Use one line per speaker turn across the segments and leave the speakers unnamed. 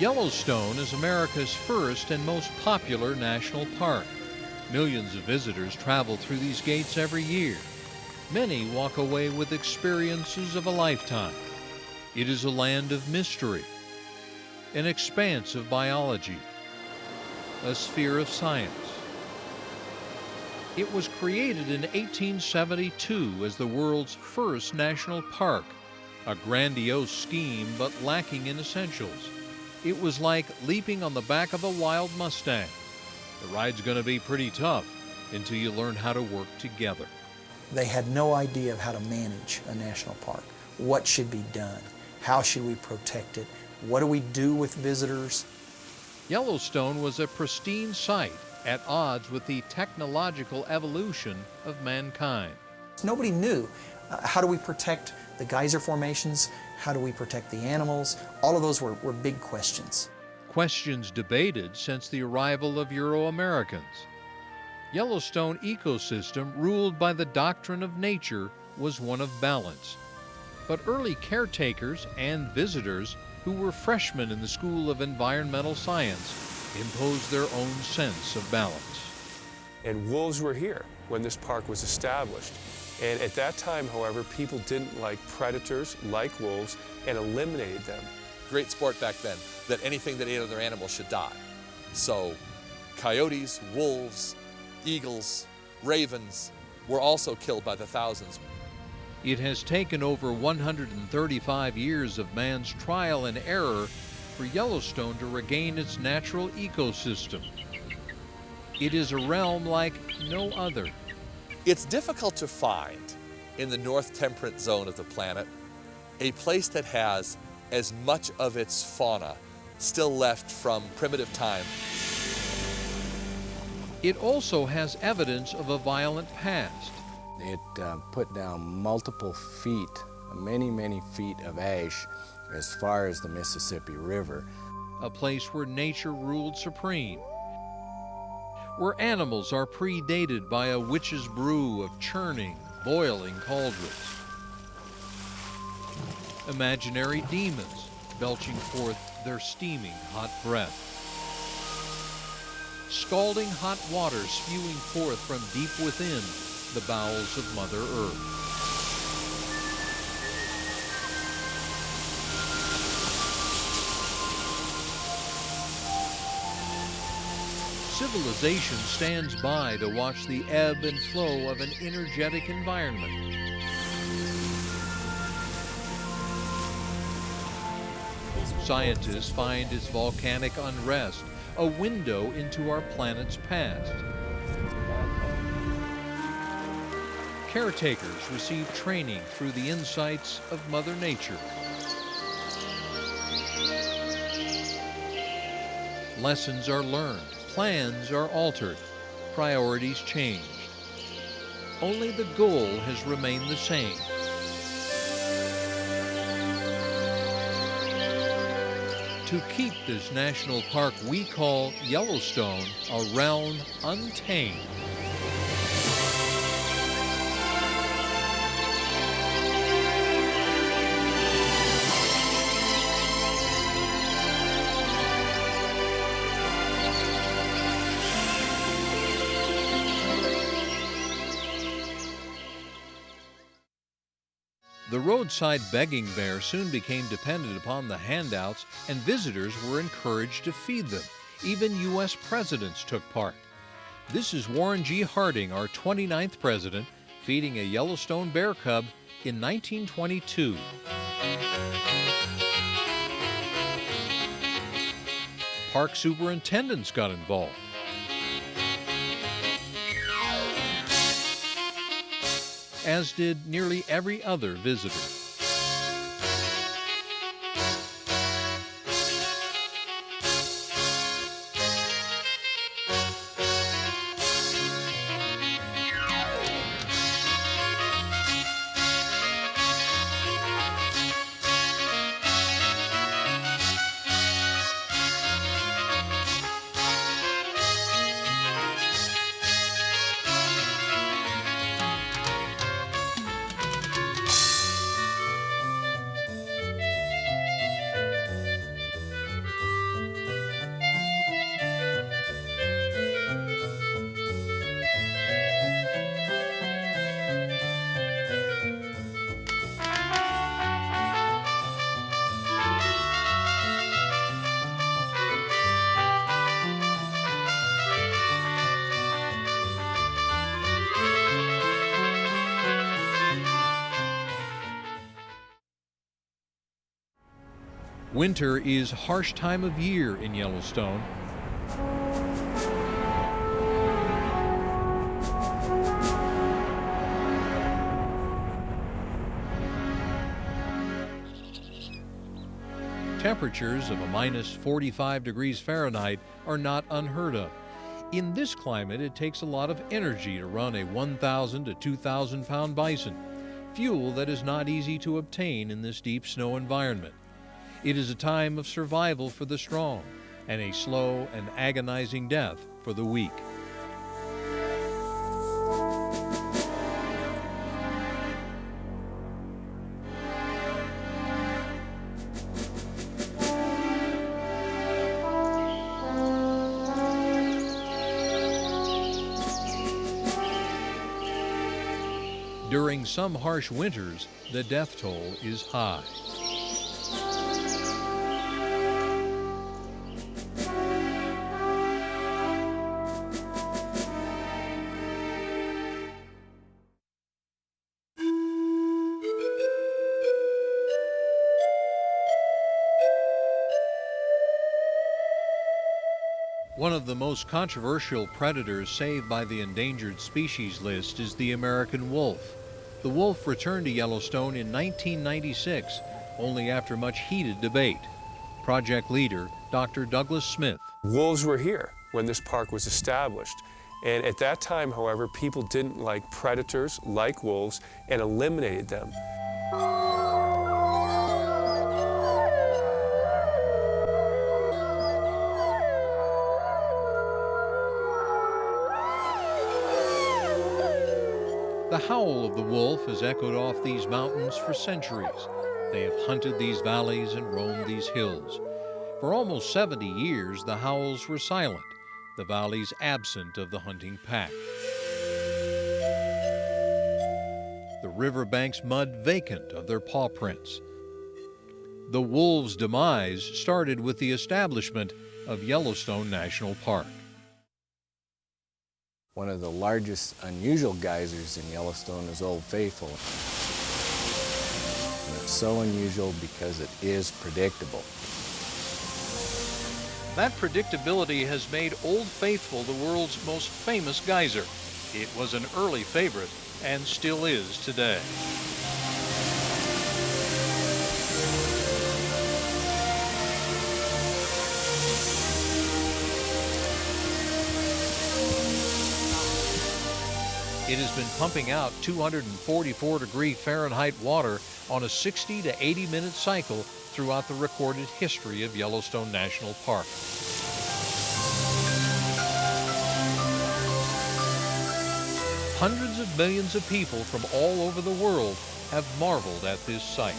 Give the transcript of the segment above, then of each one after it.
Yellowstone is America's first and most popular national park. Millions of visitors travel through these gates every year. Many walk away with experiences of a lifetime. It is a land of mystery, an expanse of biology, a sphere of science. It was created in 1872 as the world's first national park, a grandiose scheme but lacking in essentials. It was like leaping on the back of a wild Mustang. The ride's going to be pretty tough until you learn how to work together.
They had no idea of how to manage a national park. What should be done? How should we protect it? What do we do with visitors?
Yellowstone was a pristine site at odds with the technological evolution of mankind.
Nobody knew. How do we protect the geyser formations? How do we protect the animals? All of those were big questions.
Questions debated since the arrival of Euro-Americans. Yellowstone ecosystem, ruled by the doctrine of nature, was one of balance. But early caretakers and visitors who were freshmen in the School of Environmental Science imposed their own sense of balance.
And wolves were here when this park was established. And at that time, however, people didn't like predators like wolves and eliminated them.
Great sport back then that anything that ate other animals should die. So coyotes, wolves, eagles, ravens were also killed by the thousands.
It has taken over 135 years of man's trial and error for Yellowstone to regain its natural ecosystem. It is a realm like no other.
It's difficult to find in the north temperate zone of the planet a place that has as much of its fauna still left from primitive time.
It also has evidence of a violent past.
It put down multiple feet, many feet of ash as far as the Mississippi River.
A place where nature ruled supreme, where animals are predated by a witch's brew of churning, boiling cauldrons. Imaginary demons belching forth their steaming hot breath. Scalding hot water spewing forth from deep within the bowels of Mother Earth. Civilization stands by to watch the ebb and flow of an energetic environment. Scientists find its volcanic unrest a window into our planet's past. Caretakers receive training through the insights of Mother Nature. Lessons are learned, plans are altered, priorities changed. Only the goal has remained the same. To keep this national park we call Yellowstone a realm untamed. The roadside begging bear soon became dependent upon the handouts, and visitors were encouraged to feed them. Even U.S. presidents took part. This is Warren G. Harding, our 29th president, feeding a Yellowstone bear cub in 1922. Park superintendents got involved. As did nearly every other visitor. Winter is harsh time of year in Yellowstone. Temperatures of a minus 45 degrees Fahrenheit are not unheard of. In this climate, it takes a lot of energy to run a 1,000 to 2,000 pound bison, fuel that is not easy to obtain in this deep snow environment. It is a time of survival for the strong and a slow and agonizing death for the weak. During some harsh winters, the death toll is high. One of the most controversial predators saved by the endangered species list is the American wolf. The wolf returned to Yellowstone in 1996, only after much heated debate. Project leader, Dr. Douglas Smith.
Wolves were here when this park was established. And at that time, however, people didn't like predators like wolves and eliminated them.
The howl of the wolf has echoed off these mountains for centuries. They have hunted these valleys and roamed these hills. For almost 70 years, the howls were silent, the valleys absent of the hunting pack. The riverbanks mud vacant of their paw prints. The wolves' demise started with the establishment of Yellowstone National Park.
One of the largest unusual geysers in Yellowstone is Old Faithful. And it's so unusual because it is predictable.
That predictability has made Old Faithful the world's most famous geyser. It was an early favorite and still is today. It has been pumping out 244 degree Fahrenheit water on a 60 to 80 minute cycle throughout the recorded history of Yellowstone National Park. Hundreds of millions of people from all over the world have marveled at this sight.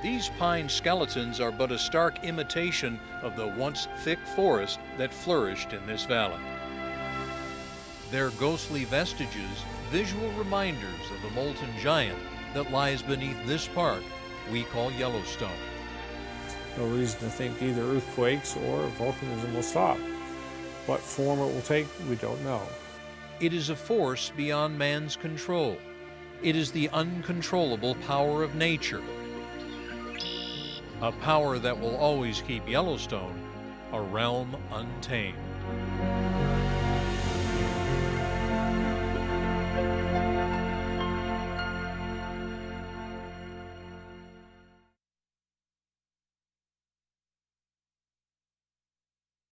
These pine skeletons are but a stark imitation of the once thick forest that flourished in this valley. Their ghostly vestiges, visual reminders of the molten giant that lies beneath this park we call Yellowstone.
No reason to think either earthquakes or volcanism will stop. What form it will take, we don't know.
It is a force beyond man's control. It is the uncontrollable power of nature. A power that will always keep Yellowstone a realm untamed.